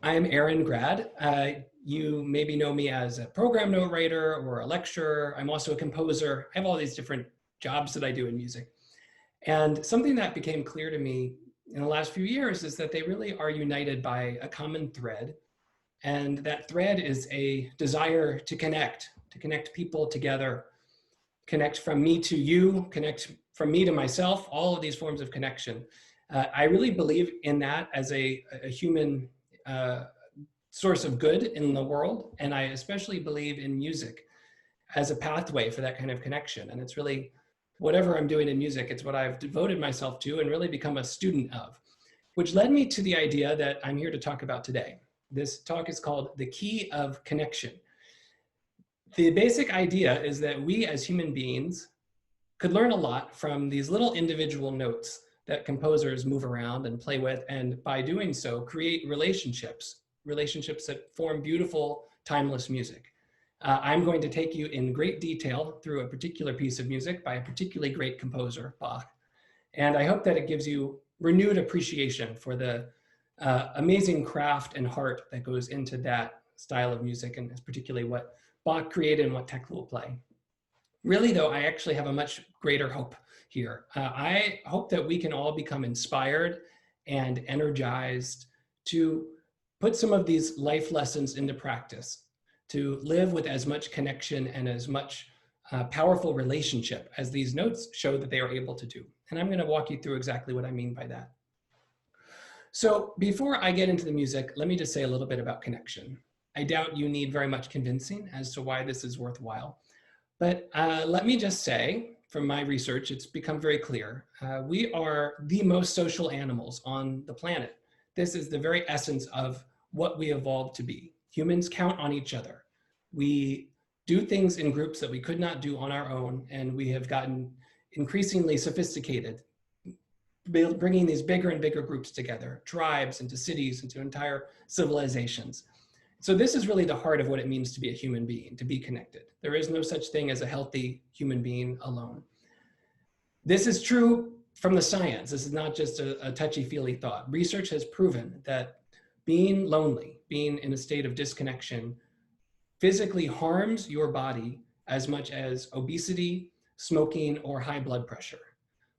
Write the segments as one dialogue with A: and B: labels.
A: I'm Aaron Grad. You maybe know me as a program note writer or a lecturer. I'm also a composer. I have all these different jobs that I do in music. And something that became clear to me in the last few years is that they really are united by a common thread. And that thread is a desire to connect people together, connect from me to you, connect from me to myself, all of these forms of connection. I really believe in that as a human source of good in the world. And I especially believe in music as a pathway for that kind of connection. And it's really whatever I'm doing in music, it's what I've devoted myself to and really become a student of, which led me to the idea that I'm here to talk about today. This talk is called The Key of Connection. The basic idea is that we as human beings could learn a lot from these little individual notes that composers move around and play with, and by doing so, create relationships that form beautiful, timeless music. I'm going to take you in great detail through a particular piece of music by a particularly great composer, Bach. And I hope that it gives you renewed appreciation for the amazing craft and heart that goes into that style of music, and particularly what Bach created and what Tekla will play. Really, though, I actually have a much greater hope here. I hope that we can all become inspired and energized to put some of these life lessons into practice, to live with as much connection and as much powerful relationship as these notes show that they are able to do. And I'm going to walk you through exactly what I mean by that. So before I get into the music, let me just say a little bit about connection. I doubt you need very much convincing as to why this is worthwhile. But let me just say, from my research, it's become very clear. We are the most social animals on the planet. This is the very essence of what we evolved to be. Humans count on each other. We do things in groups that we could not do on our own, and we have gotten increasingly sophisticated, bringing these bigger and bigger groups together, tribes into cities, into entire civilizations. So this is really the heart of what it means to be a human being, to be connected. There is no such thing as a healthy human being alone. This is true from the science. This is not just a touchy-feely thought. Research has proven that being lonely, being in a state of disconnection, physically harms your body as much as obesity, smoking, or high blood pressure.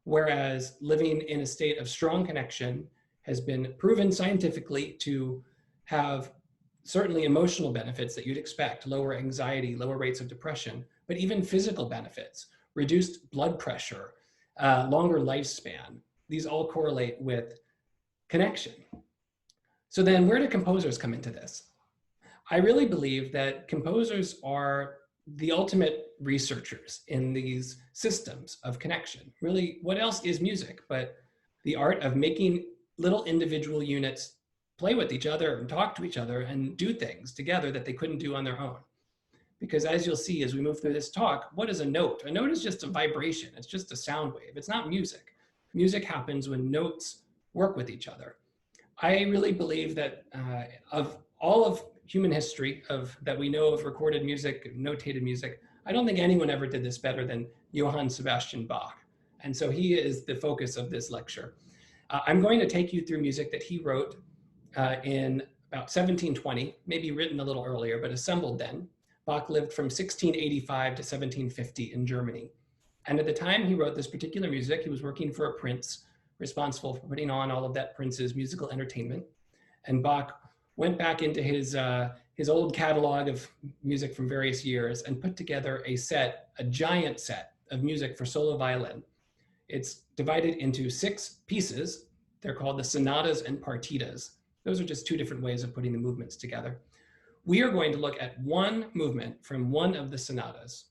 A: Whereas living in a state of strong connection has been proven scientifically to have certainly emotional benefits that you'd expect, lower anxiety, lower rates of depression, but even physical benefits, reduced blood pressure, longer lifespan. These all correlate with connection. So then where do composers come into this? I really believe that composers are the ultimate researchers in these systems of connection. Really, what else is music but the art of making little individual units play with each other and talk to each other and do things together that they couldn't do on their own. Because as you'll see as we move through this talk, what is a note? A note is just a vibration. It's just a sound wave. It's not music. Music happens when notes work with each other. I really believe that of all of human history that we know of recorded music, notated music, I don't think anyone ever did this better than Johann Sebastian Bach. And so he is the focus of this lecture. I'm going to take you through music that he wrote in about 1720, maybe written a little earlier, but assembled then. Bach lived from 1685 to 1750 in Germany. And at the time he wrote this particular music, he was working for a prince responsible for putting on all of that prince's musical entertainment. And Bach went back into his old catalog of music from various years and put together a giant set of music for solo violin. It's divided into 6 pieces. They're called the sonatas and partitas. Those are just 2 different ways of putting the movements together. We are going to look at one movement from one of the sonatas,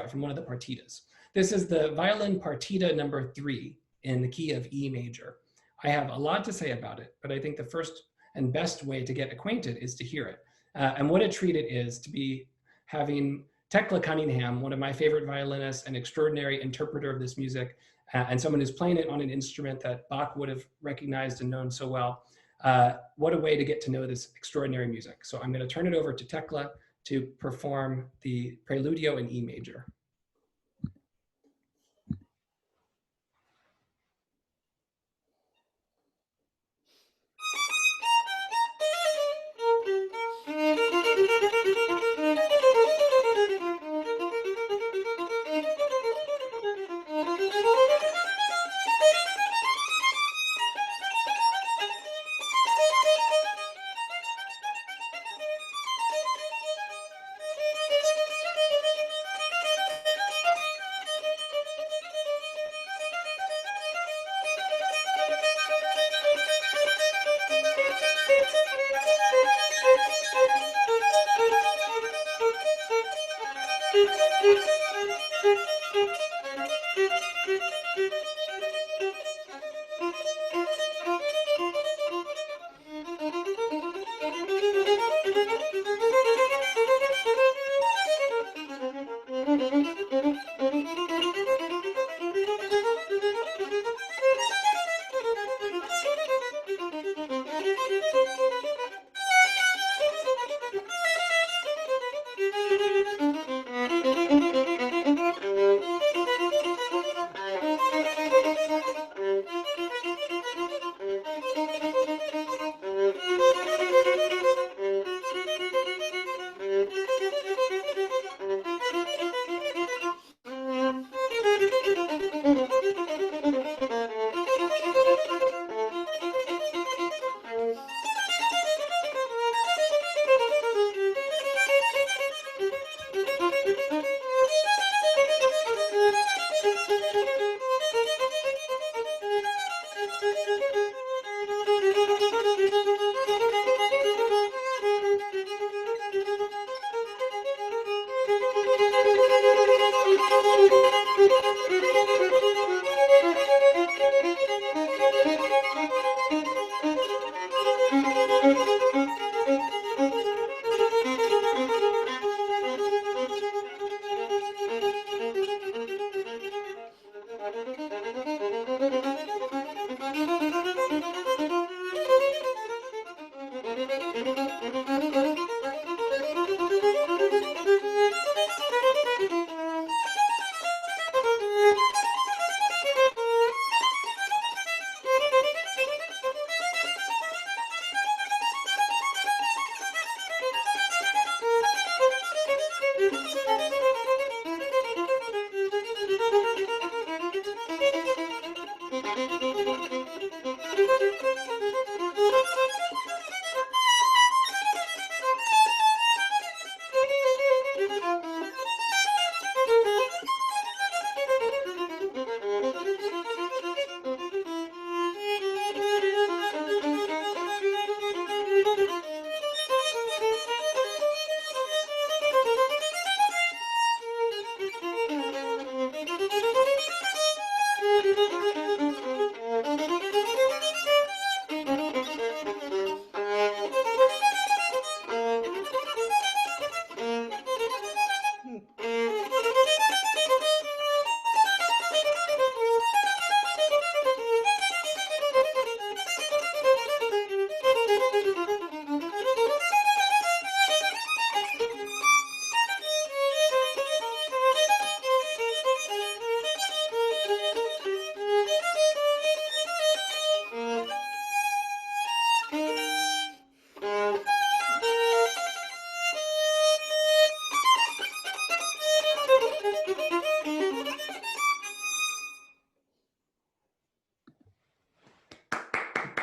A: from one of the partitas. This is the violin partita number 3 in the key of E major. I have a lot to say about it, but I think the first and best way to get acquainted is to hear it. And what a treat it is to be having Tekla Cunningham, one of my favorite violinists, an extraordinary interpreter of this music, and someone who's playing it on an instrument that Bach would have recognized and known so well. What a way to get to know this extraordinary music. So I'm going to turn it over to Tekla to perform the Preludio in E major.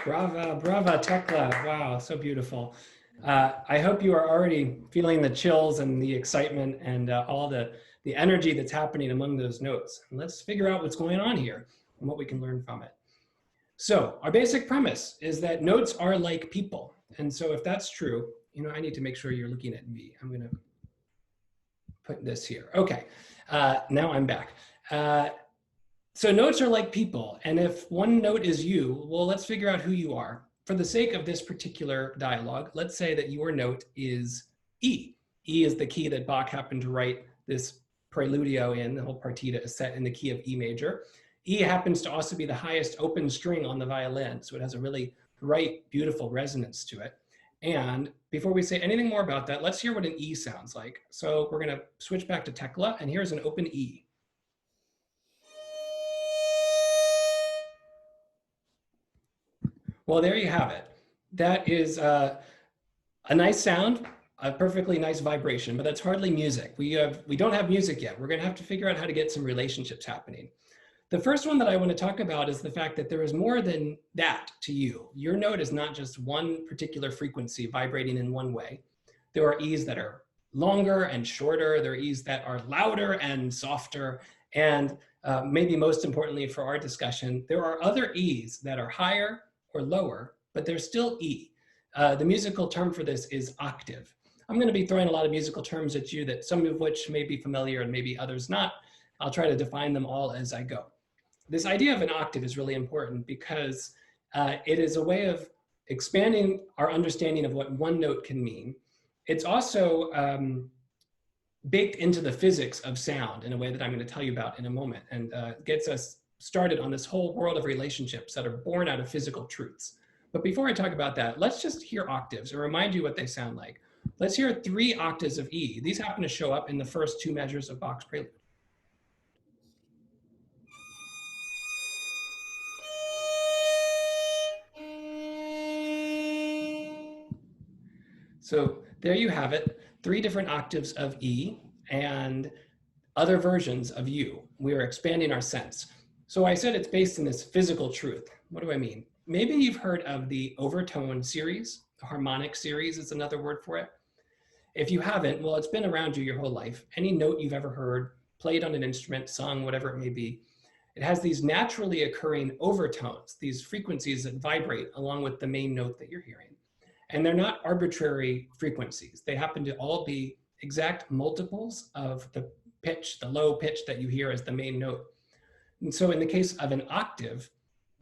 A: Brava, brava, Tekla. Wow, so beautiful. I hope you are already feeling the chills and the excitement and all the energy that's happening among those notes. And let's figure out what's going on here and what we can learn from it. So our basic premise is that notes are like people. And so if that's true, I need to make sure you're looking at me. I'm gonna put this here. Okay, now I'm back. So notes are like people, and if one note is you, well, let's figure out who you are. For the sake of this particular dialogue, let's say that your note is E. E is the key that Bach happened to write this preludio in. The whole partita is set in the key of E major. E happens to also be the highest open string on the violin, so it has a really bright, beautiful resonance to it. And before we say anything more about that, let's hear what an E sounds like. So we're gonna switch back to Tekla, and here's an open E. Well, there you have it. That is a nice sound, a perfectly nice vibration, but that's hardly music. We don't have music yet. We're gonna have to figure out how to get some relationships happening. The first one that I want to talk about is the fact that there is more than that to you. Your note is not just one particular frequency vibrating in one way. There are E's that are longer and shorter. There are E's that are louder and softer. And maybe most importantly for our discussion, there are other E's that are higher or lower, but they're still E. The musical term for this is octave. I'm going to be throwing a lot of musical terms at you, that some of which may be familiar and maybe others not. I'll try to define them all as I go. This idea of an octave is really important because it is a way of expanding our understanding of what one note can mean. It's also baked into the physics of sound in a way that I'm going to tell you about in a moment, and gets us started on this whole world of relationships that are born out of physical truths. But before I talk about that, let's just hear octaves and remind you what they sound like. Let's hear 3 octaves of E. These happen to show up in the first 2 measures of Bach's prelude. So there you have it, 3 different octaves of E and other versions of U. We are expanding our sense. So I said it's based in this physical truth. What do I mean? Maybe you've heard of the overtone series. The harmonic series is another word for it. If you haven't, well, it's been around you your whole life. Any note you've ever heard, played on an instrument, sung, whatever it may be, it has these naturally occurring overtones, these frequencies that vibrate along with the main note that you're hearing. And they're not arbitrary frequencies. They happen to all be exact multiples of the pitch, the low pitch that you hear as the main note. And so in the case of an octave,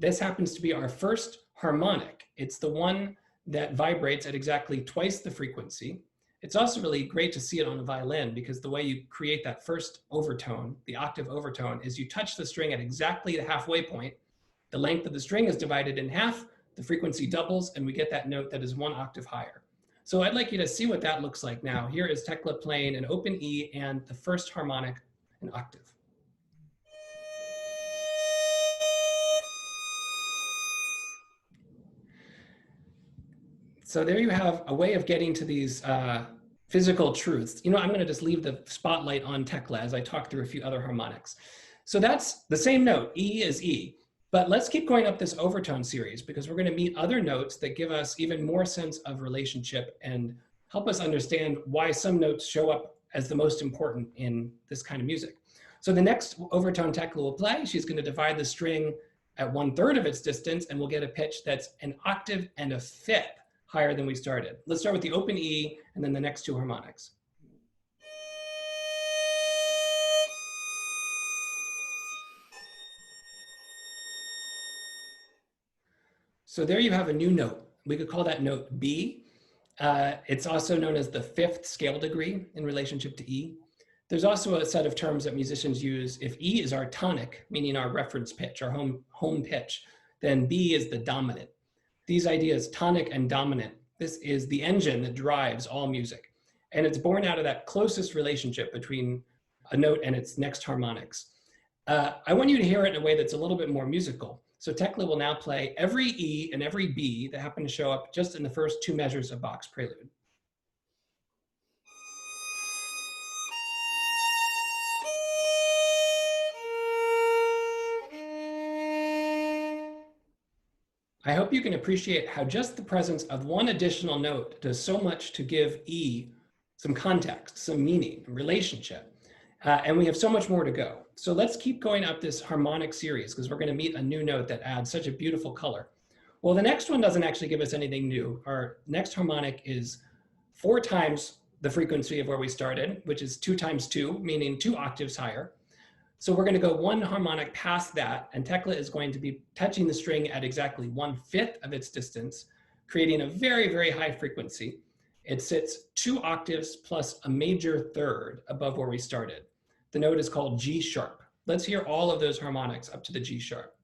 A: this happens to be our first harmonic. It's the one that vibrates at exactly twice the frequency. It's also really great to see it on the violin because the way you create that first overtone, the octave overtone, is you touch the string at exactly the halfway point. The length of the string is divided in half, the frequency doubles, and we get that note that is one octave higher. So I'd like you to see what that looks like now. Here is Tekla playing an open E and the first harmonic, an octave. So there you have a way of getting to these physical truths. You know, I'm going to just leave the spotlight on Tekla as I talk through a few other harmonics. So that's the same note, E is E. But let's keep going up this overtone series because we're going to meet other notes that give us even more sense of relationship and help us understand why some notes show up as the most important in this kind of music. So the next overtone Tekla will play, she's going to divide the string at 1/3 of its distance, and we'll get a pitch that's an octave and a fifth higher than we started. Let's start with the open E and then the next two harmonics. So there you have a new note. We could call that note B. It's also known as the fifth scale degree in relationship to E. There's also a set of terms that musicians use. If E is our tonic, meaning our reference pitch, our home pitch, then B is the dominant. These ideas, tonic and dominant, this is the engine that drives all music. And it's born out of that closest relationship between a note and its next harmonics. I want you to hear it in a way that's a little bit more musical. So Tekla will now play every E and every B that happen to show up just in the first two measures of Bach's prelude. I hope you can appreciate how just the presence of one additional note does so much to give E some context, some meaning, relationship. And we have so much more to go. So let's keep going up this harmonic series because we're going to meet a new note that adds such a beautiful color. Well, the next one doesn't actually give us anything new. Our next harmonic is 4 times the frequency of where we started, which is 2 times 2, meaning 2 octaves higher. So we're going to go 1 harmonic past that, and Tekla is going to be touching the string at exactly 1/5 of its distance, creating a very, very high frequency. It sits 2 octaves plus a major third above where we started. The note is called G sharp. Let's hear all of those harmonics up to the G sharp.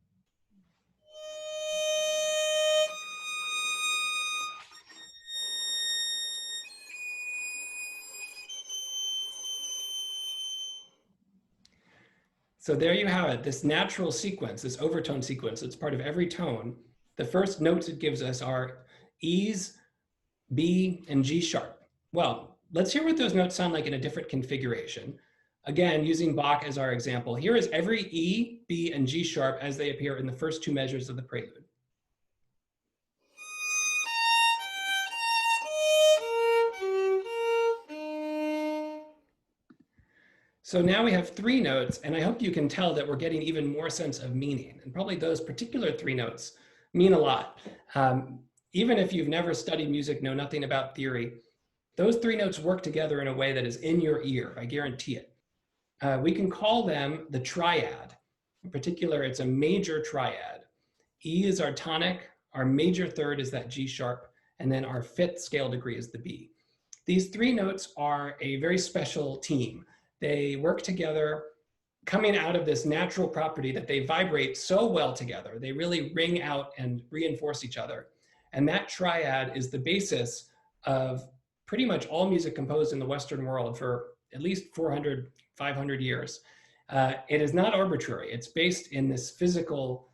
A: So there you have it, this natural sequence, this overtone sequence, it's part of every tone. The first notes it gives us are E's, B, and G sharp. Well, let's hear what those notes sound like in a different configuration. Again, using Bach as our example, here is every E, B, and G sharp as they appear in the first 2 measures of the prelude. So now we have 3 notes, and I hope you can tell that we're getting even more sense of meaning. And probably those particular 3 notes mean a lot. Even if you've never studied music, know nothing about theory, those 3 notes work together in a way that is in your ear, I guarantee it. We can call them the triad. In particular, it's a major triad. E is our tonic, our major third is that G sharp, and then our 5th scale degree is the B. These 3 notes are a very special team. They work together coming out of this natural property that they vibrate so well together. They really ring out and reinforce each other. And that triad is the basis of pretty much all music composed in the Western world for at least 400, 500 years. It is not arbitrary. It's based in this physical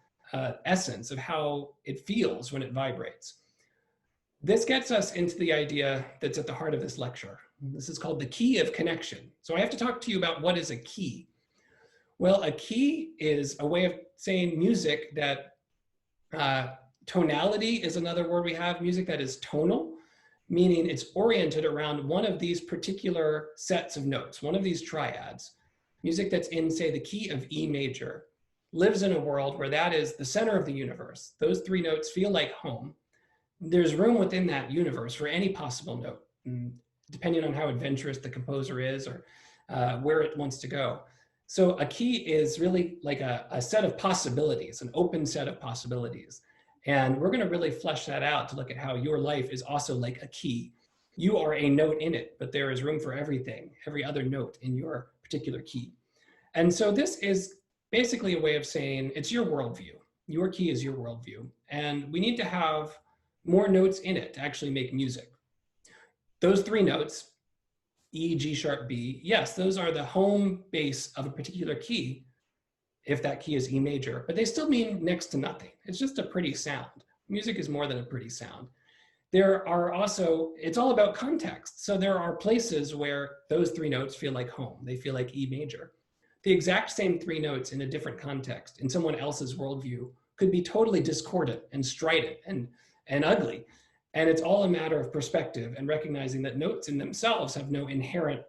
A: essence of how it feels when it vibrates. This gets us into the idea that's at the heart of this lecture. This is called the key of connection. So I have to talk to you about what is a key. Well, a key is a way of saying music that, tonality is another word we have, music that is tonal, meaning it's oriented around one of these particular sets of notes, one of these triads. Music that's in, say, the key of E major lives in a world where that is the center of the universe. Those 3 notes feel like home. There's room within that universe for any possible note, depending on how adventurous the composer is or where it wants to go. So a key is really like a set of possibilities, an open set of possibilities. And we're going to really flesh that out to look at how your life is also like a key. You are a note in it, but there is room for everything, every other note in your particular key. And so this is basically a way of saying it's your worldview. Your key is your worldview. And we need to have more notes in it to actually make music. Those three notes, E, G sharp, B, yes, those are the home base of a particular key if that key is E major, but they still mean next to nothing. It's just a pretty sound. Music is more than a pretty sound. There are also, it's all about context. So there are places where those three notes feel like home. They feel like E major. The exact same three notes in a different context, in someone else's worldview, could be totally discordant and strident and ugly. And it's all a matter of perspective and recognizing that notes in themselves have no inherent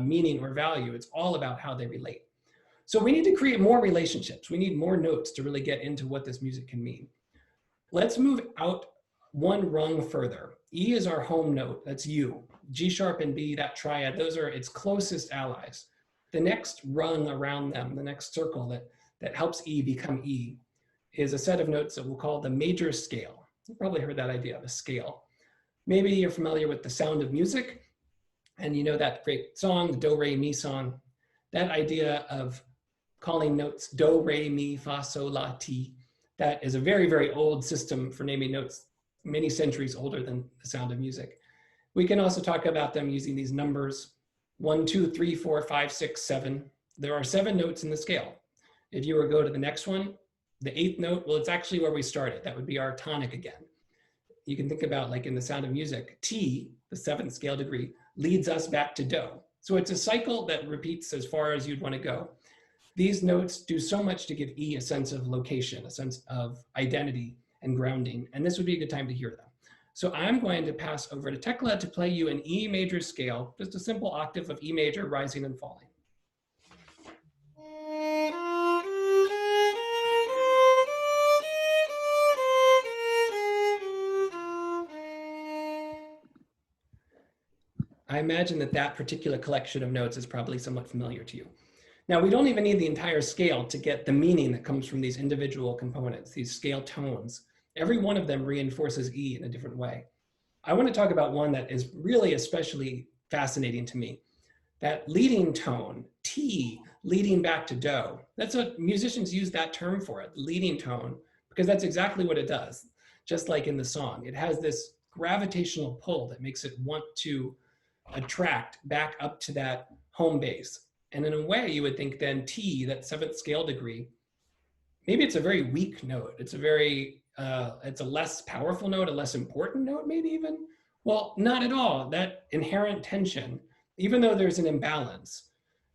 A: meaning or value. It's all about how they relate. So we need to create more relationships. We need more notes to really get into what this music can mean. Let's move out one rung further. E is our home note, that's you. G sharp and B, that triad, those are its closest allies. The next rung around them, the next circle that helps E become E, is a set of notes that we'll call the major scale. You've probably heard that idea of a scale. Maybe you're familiar with The Sound of Music, and you know that great song, the Do, Re, Mi song. That idea of calling notes Do, Re, Mi, Fa, Sol, La, Ti, that is a very, very old system for naming notes, many centuries older than The Sound of Music. We can also talk about them using these numbers, 1, 2, 3, 4, 5, 6, 7. There are 7 notes in the scale. If you were to go to the next one, the 8th note, well, it's actually where we started. That would be our tonic again. You can think about, like in The Sound of Music, T, the 7th scale degree, leads us back to Do. So it's a cycle that repeats as far as you'd want to go. These notes do so much to give E a sense of location, a sense of identity and grounding, and this would be a good time to hear them. So I'm going to pass over to Tekla to play you an E major scale, just a simple octave of E major rising and falling. I imagine that that particular collection of notes is probably somewhat familiar to you. Now, we don't even need the entire scale to get the meaning that comes from these individual components, these scale tones. Every one of them reinforces E in a different way. I want to talk about one that is really especially fascinating to me. That leading tone, T, leading back to Do. That's what musicians use that term for it, leading tone, because that's exactly what it does. Just like in the song, it has this gravitational pull that makes it want to attract back up to that home base. And in a way, you would think then T, that 7th scale degree, maybe it's a very weak note. It's a very, it's a less powerful note, a less important note, maybe even. Well, not at all. That inherent tension, even though there's an imbalance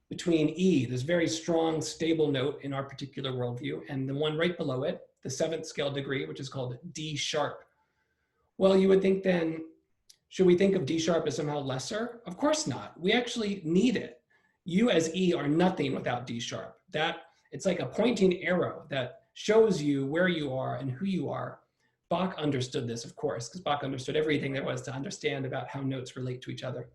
A: between E, this very strong, stable note in our particular worldview, and the one right below it, the 7th scale degree, which is called D sharp. Well, you would think then, should we think of D sharp as somehow lesser? Of course not. We actually need it. You as E are nothing without D sharp. That it's like a pointing arrow that shows you where you are and who you are. Bach understood this, of course, because Bach understood everything there was to understand about how notes relate to each other.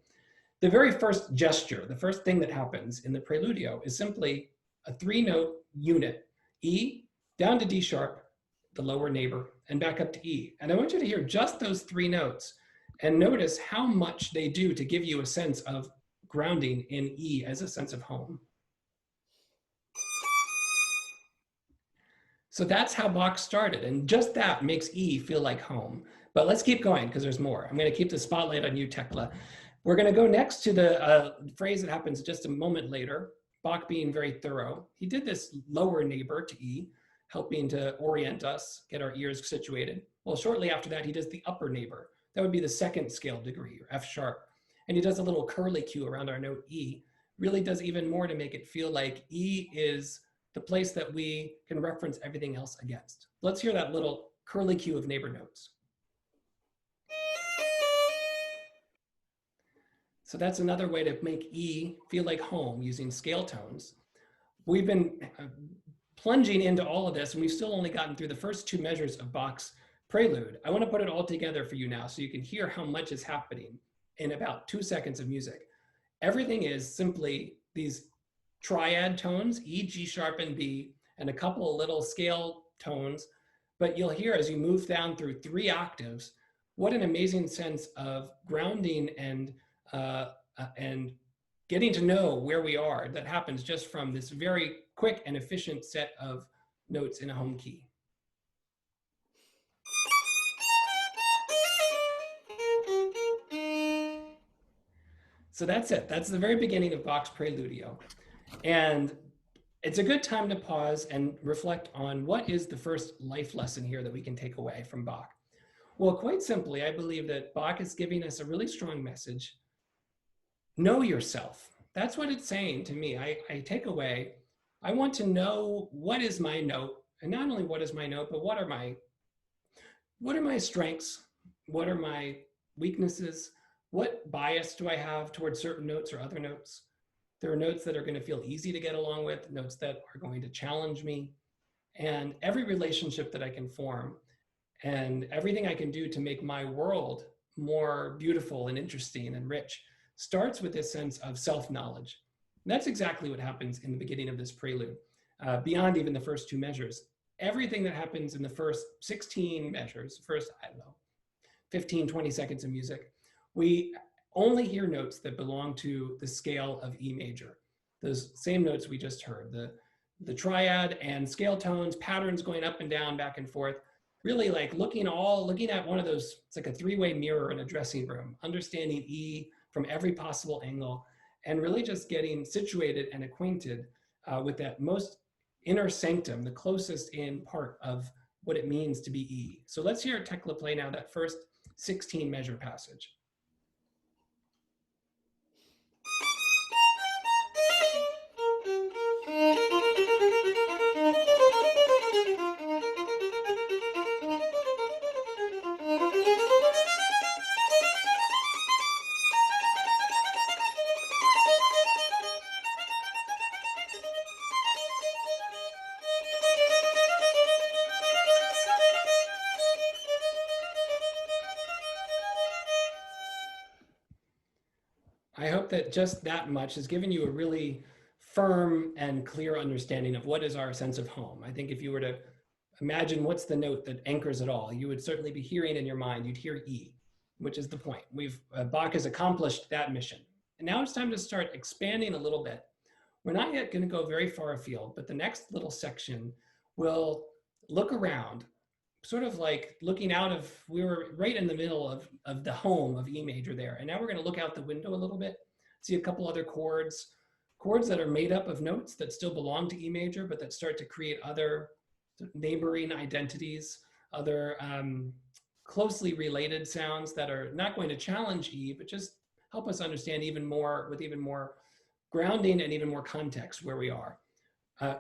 A: The very first gesture, the first thing that happens in the Preludio is simply a 3-note unit, E, down to D sharp, the lower neighbor, and back up to E. And I want you to hear just those 3 notes and notice how much they do to give you a sense of grounding in E as a sense of home. So that's how Bach started, and just that makes E feel like home. But let's keep going because there's more. I'm going to keep the spotlight on you, Tekla. We're going to go next to the phrase that happens just a moment later, Bach being very thorough. He did this lower neighbor to E, helping to orient us, get our ears situated. Well, shortly after that, he does the upper neighbor. That would be the 2nd scale degree, or F sharp. And he does a little curly Q around our note E, really does even more to make it feel like E is the place that we can reference everything else against. Let's hear that little curly Q of neighbor notes. So that's another way to make E feel like home using scale tones. We've been plunging into all of this, and we've still only gotten through the first 2 measures of Bach's prelude. I want to put it all together for you now so you can hear how much is happening in about 2 seconds of music. Everything is simply these triad tones, E, G sharp, and B, and a couple of little scale tones. But you'll hear as you move down through 3 octaves, what an amazing sense of grounding and getting to know where we are that happens just from this very quick and efficient set of notes in a home key. So that's it. That's the very beginning of Bach's Preludio. And it's a good time to pause and reflect on what is the first life lesson here that we can take away from Bach. Well, quite simply, I believe that Bach is giving us a really strong message. Know yourself. That's what it's saying to me. I take away, I want to know what is my note, and not only what is my note, but what are my strengths? What are my weaknesses? What bias do I have towards certain notes or other notes? There are notes that are going to feel easy to get along with, notes that are going to challenge me, and every relationship that I can form and everything I can do to make my world more beautiful and interesting and rich starts with this sense of self-knowledge. That's exactly what happens in the beginning of this prelude, beyond even the first 2 measures. Everything that happens in the first 16 measures, first, I don't know, 15, 20 seconds of music, we only hear notes that belong to the scale of E major. Those same notes we just heard, the triad and scale tones, patterns going up and down, back and forth, really like looking at one of those, it's like a 3-way mirror in a dressing room, understanding E from every possible angle, and really just getting situated and acquainted with that most inner sanctum, the closest in part of what it means to be E. So let's hear Tekla play now that first 16 measure passage. I hope that just that much has given you a really firm and clear understanding of what is our sense of home. I think if you were to imagine what's the note that anchors it all, you would certainly be hearing in your mind, you'd hear E, which is the point. Bach has accomplished that mission. And now it's time to start expanding a little bit. We're not yet going to go very far afield, but the next little section will look around, sort of like looking out of, we were right in the middle of the home of E major there. And now we're going to look out the window a little bit, see a couple other chords that are made up of notes that still belong to E major, but that start to create other neighboring identities, other closely related sounds that are not going to challenge E, but just help us understand even more, with even more grounding and even more context where we are.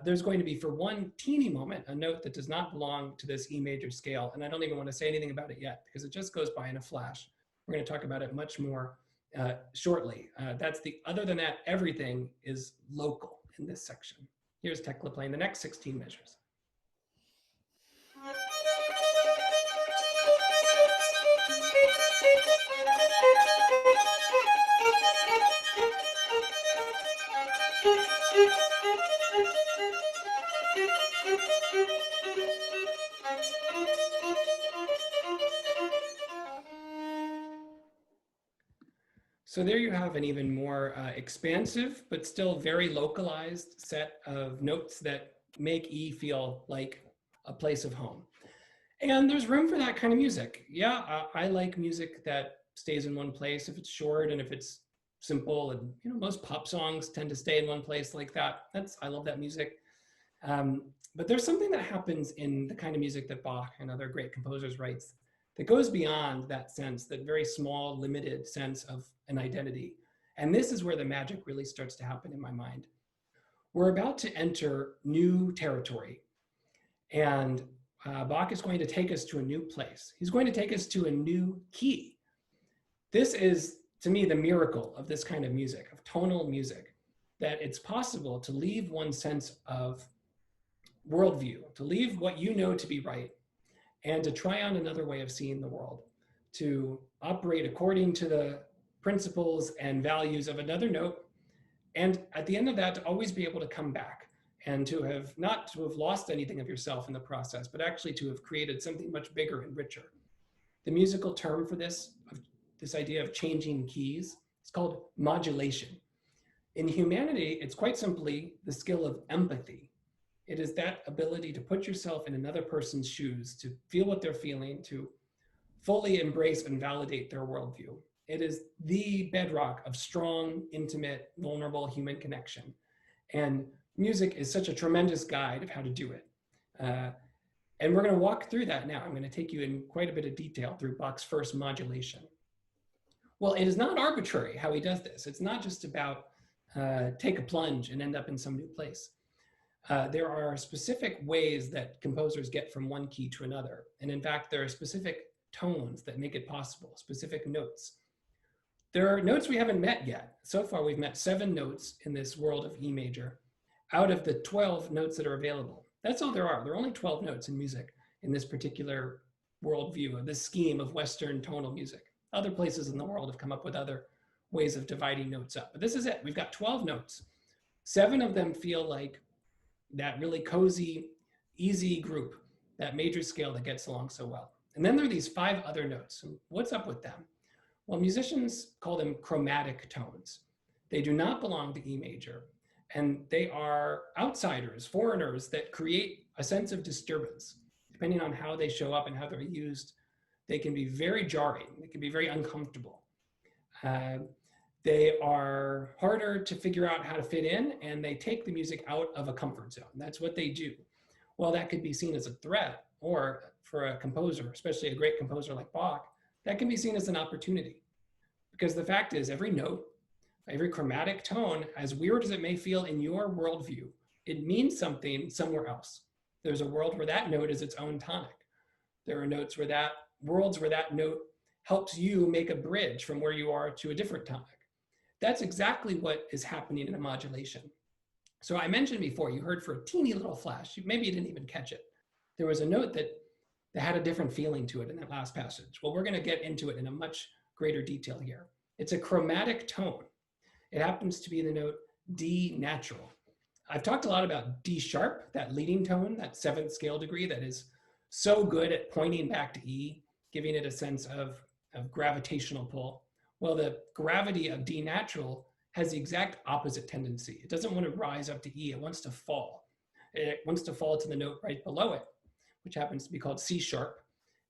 A: There's going to be, for one teeny moment, a note that does not belong to this E major scale. And I don't even want to say anything about it yet, because it just goes by in a flash. We're going to talk about it much more shortly. Other than that, everything is local in this section. Here's Tekla playing the next 16 measures. So there you have an even more expansive, but still very localized set of notes that make E feel like a place of home. And there's room for that kind of music. Yeah, I like music that stays in one place if it's short and if it's simple. And most pop songs tend to stay in one place like that. I love that music. But there's something that happens in the kind of music that Bach and other great composers writes that goes beyond that sense, that very small, limited sense of an identity. And this is where the magic really starts to happen in my mind. We're about to enter new territory. And Bach is going to take us to a new place. He's going to take us to a new key. This is, to me, the miracle of this kind of music, of tonal music, that it's possible to leave one sense of worldview, to leave what you know to be right, and to try on another way of seeing the world, to operate according to the principles and values of another note, And at the end of that, to always be able to come back and to have not to have lost anything of yourself in the process, but actually to have created something much bigger and richer. The musical term for this idea of changing keys, is called modulation. In humanity, it's quite simply the skill of empathy. It is that ability to put yourself in another person's shoes, to feel what they're feeling, to fully embrace and validate their worldview. It is the bedrock of strong, intimate, vulnerable human connection. And music is such a tremendous guide of how to do it. And we're going to walk through that now. I'm going to take you in quite a bit of detail through Bach's first modulation. Well, it is not arbitrary how he does this. It's not just about take a plunge and end up in some new place. There are specific ways that composers get from one key to another. And in fact, there are specific tones that make it possible, specific notes. There are notes we haven't met yet. So far, we've met 7 notes in this world of E major out of the 12 notes that are available. That's all there are. There are only 12 notes in music in this particular worldview of this scheme of Western tonal music. Other places in the world have come up with other ways of dividing notes up. But this is it. We've got 12 notes. 7 of them feel like that really cozy, easy group, that major scale that gets along so well. And then there are these 5 other notes. And what's up with them? Well, musicians call them chromatic tones. They do not belong to E major. And they are outsiders, foreigners that create a sense of disturbance. Depending on how they show up and how they're used, they can be very jarring. They can be very uncomfortable. They are harder to figure out how to fit in, and they take the music out of a comfort zone. That's what they do. Well, that could be seen as a threat, or for a composer, especially a great composer like Bach, that can be seen as an opportunity. Because the fact is, every note, every chromatic tone, as weird as it may feel in your worldview, it means something somewhere else. There's a world where that note is its own tonic. There are worlds where that note helps you make a bridge from where you are to a different tonic. That's exactly what is happening in a modulation. So I mentioned before, you heard for a teeny little flash, maybe you didn't even catch it. There was a note that had a different feeling to it in that last passage. Well, we're going to get into it in a much greater detail here. It's a chromatic tone. It happens to be the note D natural. I've talked a lot about D sharp, that leading tone, that 7th scale degree that is so good at pointing back to E, giving it a sense of gravitational pull. Well, the gravity of D natural has the exact opposite tendency. It doesn't want to rise up to E, it wants to fall. It wants to fall to the note right below it, which happens to be called C sharp.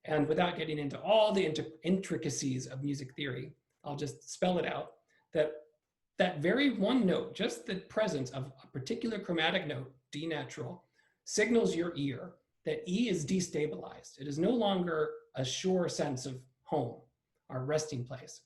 A: And without getting into all the intricacies of music theory, I'll just spell it out, that very one note, just the presence of a particular chromatic note, D natural, signals your ear that E is destabilized. It is no longer a sure sense of home, our resting place.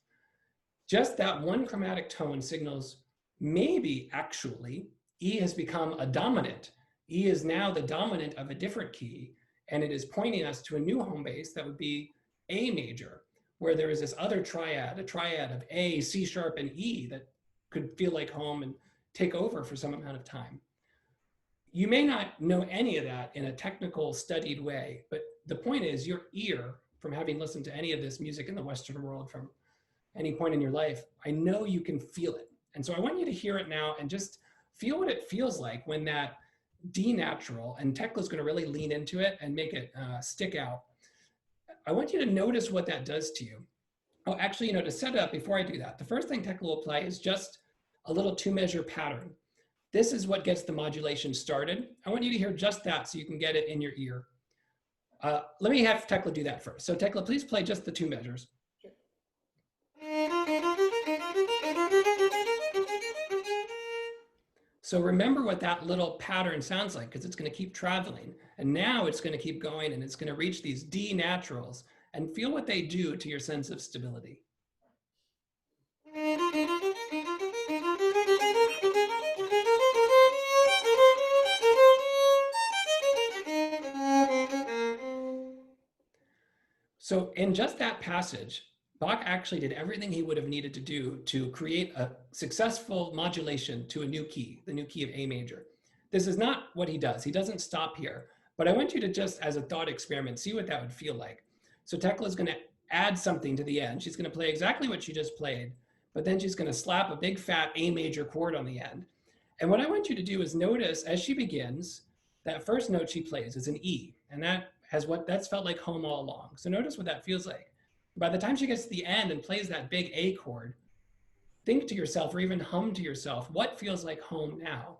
A: Just that one chromatic tone signals maybe actually E has become a dominant. E is now the dominant of a different key, and it is pointing us to a new home base that would be A major, where there is this other triad, a triad of A, C sharp, and E that could feel like home and take over for some amount of time. You may not know any of that in a technical, studied way, but the point is your ear, from having listened to any of this music in the Western world from any point in your life, I know you can feel it. And so I want you to hear it now and just feel what it feels like when that D natural, and Tekla's going to really lean into it and make it stick out. I want you to notice what that does to you. Oh, actually, to set it up before I do that, the first thing Tekla will play is just a little 2-measure pattern. This is what gets the modulation started. I want you to hear just that so you can get it in your ear. Let me have Tekla do that first. So Tekla, please play just the 2 measures. So remember what that little pattern sounds like, because it's going to keep traveling. And now it's going to keep going, and it's going to reach these D naturals, and feel what they do to your sense of stability. So in just that passage, Bach actually did everything he would have needed to do to create a successful modulation to a new key, the new key of A major. This is not what he does. He doesn't stop here, but I want you to just, as a thought experiment, see what that would feel like. So Tekla is going to add something to the end. She's going to play exactly what she just played, but then she's going to slap a big fat A major chord on the end. And what I want you to do is notice as she begins, that first note she plays is an E, and that's felt like home all along. So notice what that feels like. By the time she gets to the end and plays that big A chord, think to yourself or even hum to yourself, what feels like home now?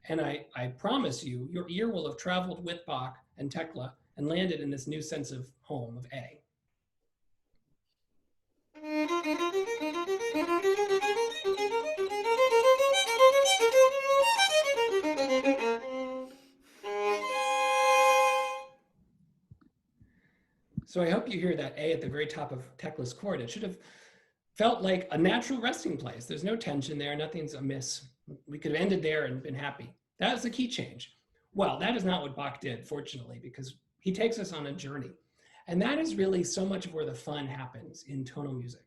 A: And I promise you, your ear will have traveled with Bach and Tekla and landed in this new sense of home, of A. So I hope you hear that A at the very top of Tekla's chord. It should have felt like a natural resting place. There's no tension there, nothing's amiss. We could have ended there and been happy. That is the key change. Well, that is not what Bach did, fortunately, because he takes us on a journey. And that is really so much of where the fun happens in tonal music.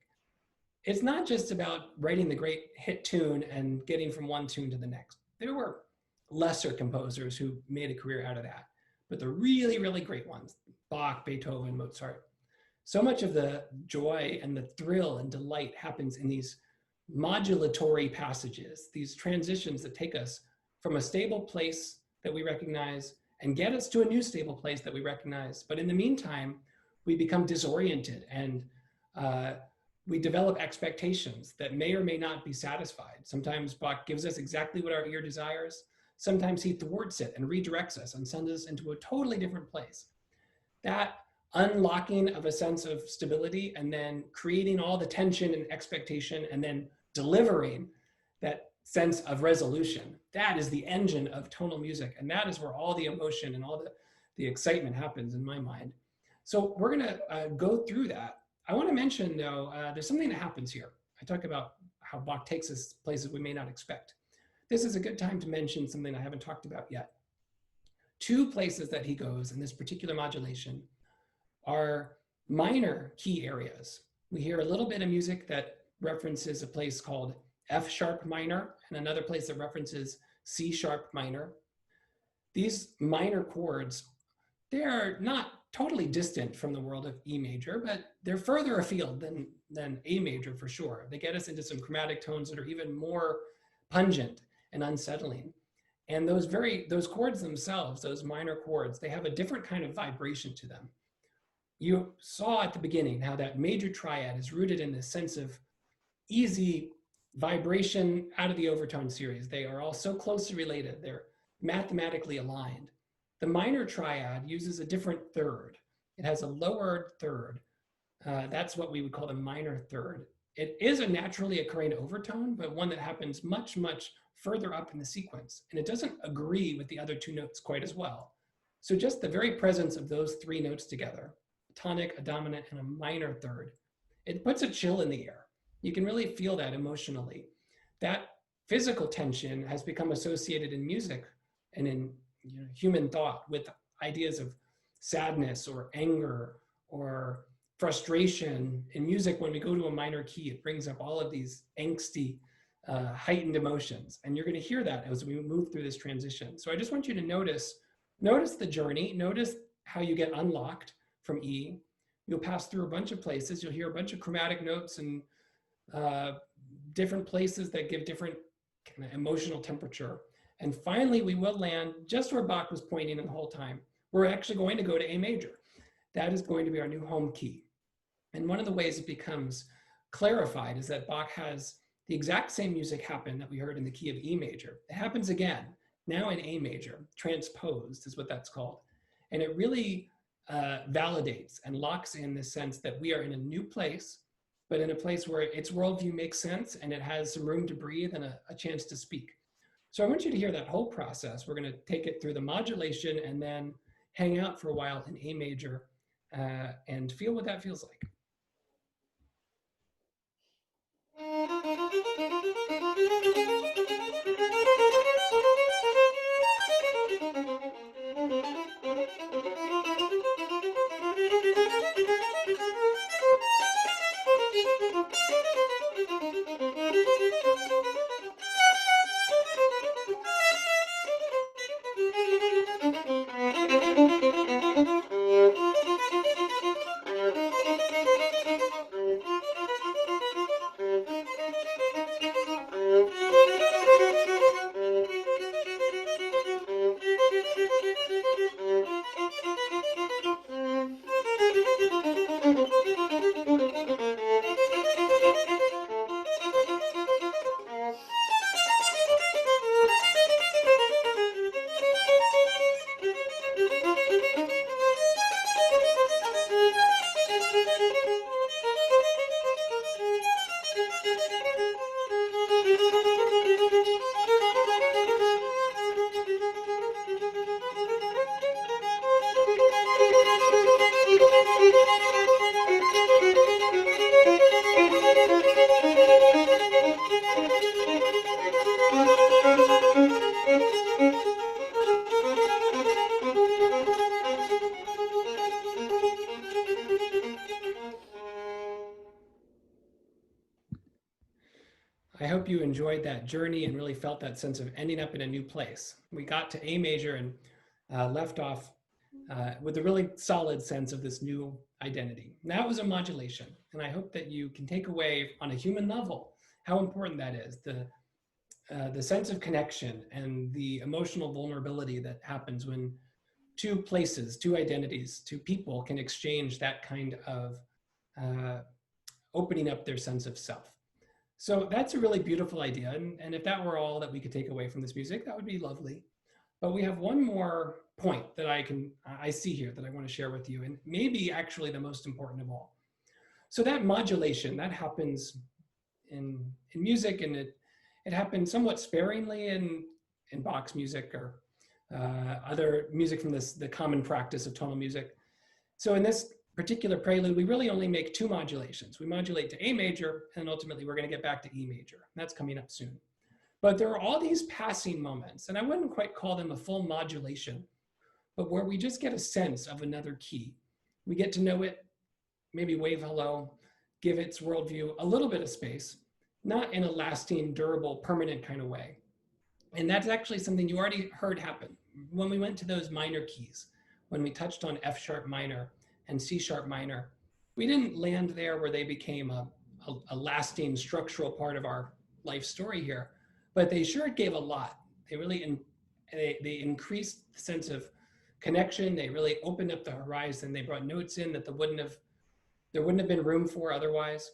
A: It's not just about writing the great hit tune and getting from one tune to the next. There were lesser composers who made a career out of that. But the really, really great ones, Bach, Beethoven, Mozart, so much of the joy and the thrill and delight happens in these modulatory passages, these transitions that take us from a stable place that we recognize and get us to a new stable place that we recognize. But in the meantime, we become disoriented and we develop expectations that may or may not be satisfied. Sometimes Bach gives us exactly what our ear desires. Sometimes he thwarts it and redirects us and sends us into a totally different place. That unlocking of a sense of stability and then creating all the tension and expectation and then delivering that sense of resolution. That is the engine of tonal music. And that is where all the emotion and all the excitement happens in my mind. So we're gonna go through that. I wanna mention though, there's something that happens here. I talk about how Bach takes us places we may not expect. This is a good time to mention something I haven't talked about yet. Two places that he goes in this particular modulation are minor key areas. We hear a little bit of music that references a place called F sharp minor and another place that references C sharp minor. These minor chords, they're not totally distant from the world of E major, but they're further afield than A major for sure. They get us into some chromatic tones that are even more pungent and unsettling. And those chords themselves, those minor chords, they have a different kind of vibration to them. You saw at the beginning how that major triad is rooted in this sense of easy vibration out of the overtone series. They are all so closely related. They're mathematically aligned. The minor triad uses a different third. It has a lowered third. That's what we would call the minor third. It is a naturally occurring overtone, but one that happens much, much further up in the sequence. And it doesn't agree with the other two notes quite as well. So just the very presence of those three notes together, a tonic, a dominant, and a minor third, it puts a chill in the air. You can really feel that emotionally. That physical tension has become associated in music and in human thought with ideas of sadness or anger or frustration. In music, when we go to a minor key, it brings up all of these angsty, heightened emotions. And you're going to hear that as we move through this transition. So I just want you to notice the journey, notice how you get unlocked from E. You'll pass through a bunch of places. You'll hear a bunch of chromatic notes and different places that give different kind of emotional temperature. And finally, we will land just where Bach was pointing the whole time. We're actually going to go to A major. That is going to be our new home key. And one of the ways it becomes clarified is that Bach has the exact same music happen that we heard in the key of E major. It happens again, now in A major, transposed is what that's called. And it really validates and locks in the sense that we are in a new place, but in a place where its worldview makes sense and it has some room to breathe and a chance to speak. So I want you to hear that whole process. We're going to take it through the modulation and then hang out for a while in A major and feel what that feels like. I hope you enjoyed that journey and really felt that sense of ending up in a new place. We got to A major and left off with a really solid sense of this new identity. And that was a modulation. And I hope that you can take away on a human level how important that is, the sense of connection and the emotional vulnerability that happens when two places, two identities, two people can exchange that kind of uh, opening up their sense of self. So that's a really beautiful idea. And if that were all that we could take away from this music, that would be lovely. But we have one more point that I see here that I want to share with you, and maybe actually the most important of all. So that modulation, that happens in music, and it happens somewhat sparingly in Bach's music or other music from the common practice of tonal music. So in this particular prelude, we really only make two modulations. We modulate to A major, and ultimately we're going to get back to E major. That's coming up soon. But there are all these passing moments, and I wouldn't quite call them a full modulation, but where we just get a sense of another key. We get to know it, maybe wave hello, give its worldview a little bit of space, not in a lasting, durable, permanent kind of way. And that's actually something you already heard happen when we went to those minor keys, when we touched on F sharp minor and C sharp minor. We didn't land there where they became a lasting structural part of our life story here, but they sure gave a lot. They really they increased the sense of connection. They really opened up the horizon. They brought notes in that there wouldn't have been room for otherwise.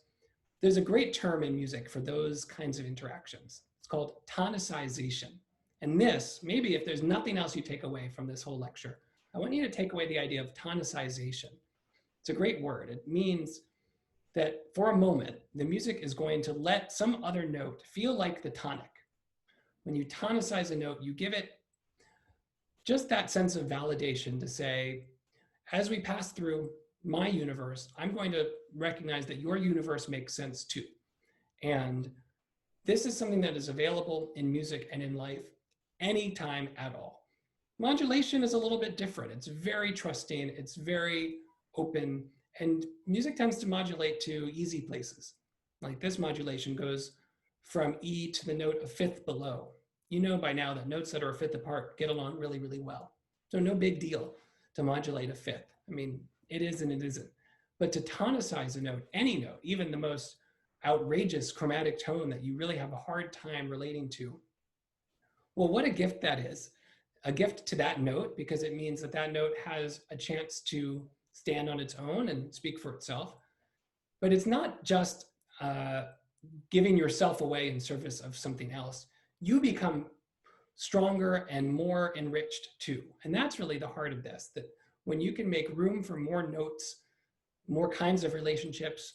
A: There's a great term in music for those kinds of interactions. It's called tonicization. And this, maybe if there's nothing else you take away from this whole lecture, I want you to take away the idea of tonicization. It's a great word. It means that for a moment, the music is going to let some other note feel like the tonic. When you tonicize a note, you give it just that sense of validation to say, as we pass through my universe, I'm going to recognize that your universe makes sense too. And this is something that is available in music and in life anytime at all. Modulation is a little bit different. It's very trusting, it's very open, and music tends to modulate to easy places. Like this modulation goes from E to the note a fifth below. You know by now that notes that are a fifth apart get along really, really well. So no big deal to modulate a fifth. I mean, it is and it isn't. But to tonicize a note, any note, even the most outrageous chromatic tone that you really have a hard time relating to, well, what a gift that is. A gift to that note, because it means that that note has a chance to stand on its own and speak for itself. But it's not just giving yourself away in service of something else. You become stronger and more enriched too. And that's really the heart of this, that when you can make room for more notes, more kinds of relationships,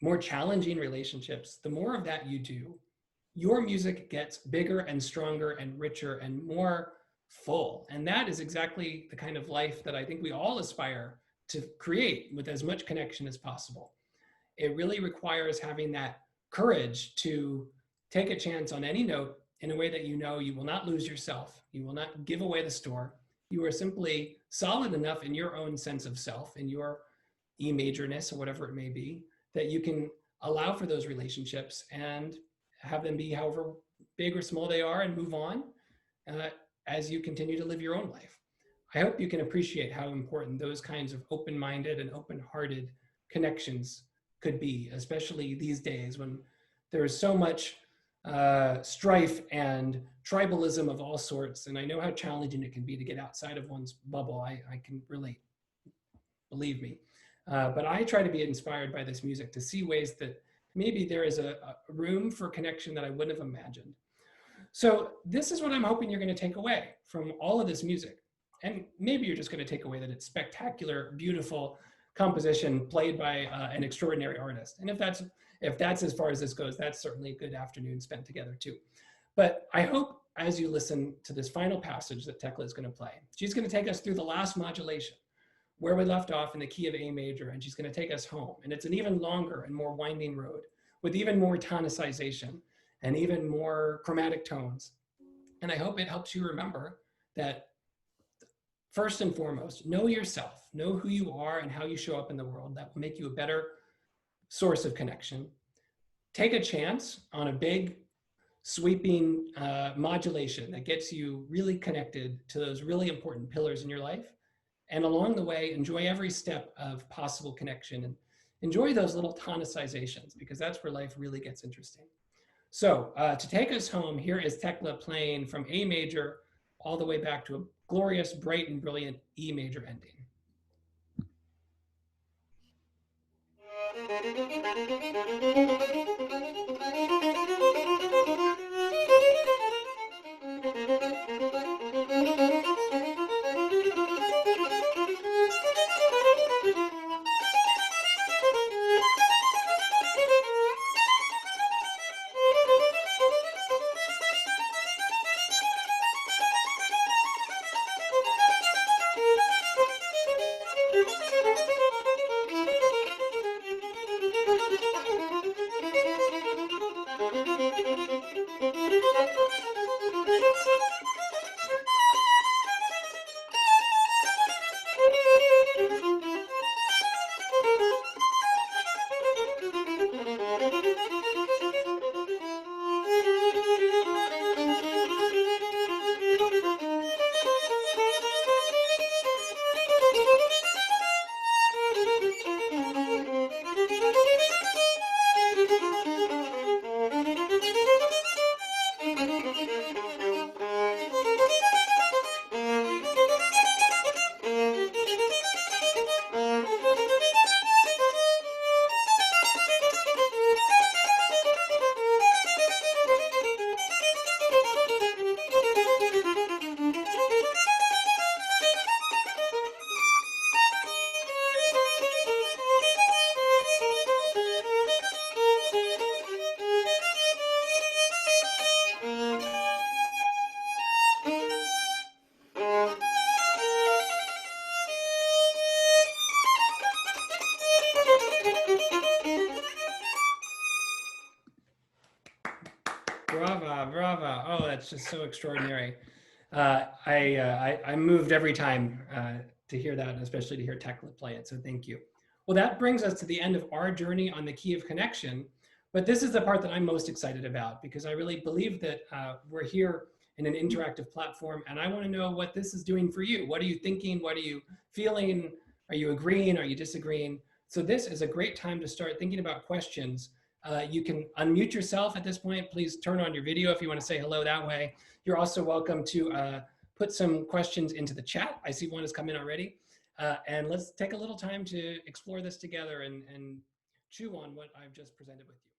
A: more challenging relationships, the more of that you do, your music gets bigger and stronger and richer and more full. And that is exactly the kind of life that I think we all aspire to create with as much connection as possible. It really requires having that courage to take a chance on any note in a way that you know you will not lose yourself. You will not give away the store. You are simply solid enough in your own sense of self, in your E majorness or whatever it may be, that you can allow for those relationships and have them be however big or small they are and move on as you continue to live your own life. I hope you can appreciate how important those kinds of open-minded and open-hearted connections could be, especially these days when there is so much strife and tribalism of all sorts. And I know how challenging it can be to get outside of one's bubble. I can relate, believe me. But I try to be inspired by this music to see ways that maybe there is a room for connection that I wouldn't have imagined. So this is what I'm hoping you're going to take away from all of this music. And maybe you're just going to take away that it's spectacular, beautiful composition played by an extraordinary artist. And if that's as far as this goes, that's certainly a good afternoon spent together too. But I hope as you listen to this final passage that Tekla is going to play, she's going to take us through the last modulation, where we left off in the key of A major, and she's going to take us home. And it's an even longer and more winding road with even more tonicization and even more chromatic tones. And I hope it helps you remember that first and foremost, know yourself, know who you are and how you show up in the world. That will make you a better source of connection. take a chance on a big sweeping modulation that gets you really connected to those really important pillars in your life. And along the way, enjoy every step of possible connection and enjoy those little tonicizations, because that's where life really gets interesting. So to take us home, here is Tekla playing from A major all the way back to a glorious, bright, and brilliant E major ending. Brava, brava. Oh, that's just so extraordinary. I'm moved every time to hear that, and especially to hear Tekla play it, so thank you. Well, that brings us to the end of our journey on the key of connection, but this is the part that I'm most excited about, because I really believe that we're here in an interactive platform, and I want to know what this is doing for you. What are you thinking? What are you feeling? Are you agreeing? Are you disagreeing? So this is a great time to start thinking about questions. You can unmute yourself at this point. Please turn on your video if you want to say hello that way. You're also welcome to put some questions into the chat. I see one has come in already. And let's take a little time to explore this together and chew on what I've just presented with you.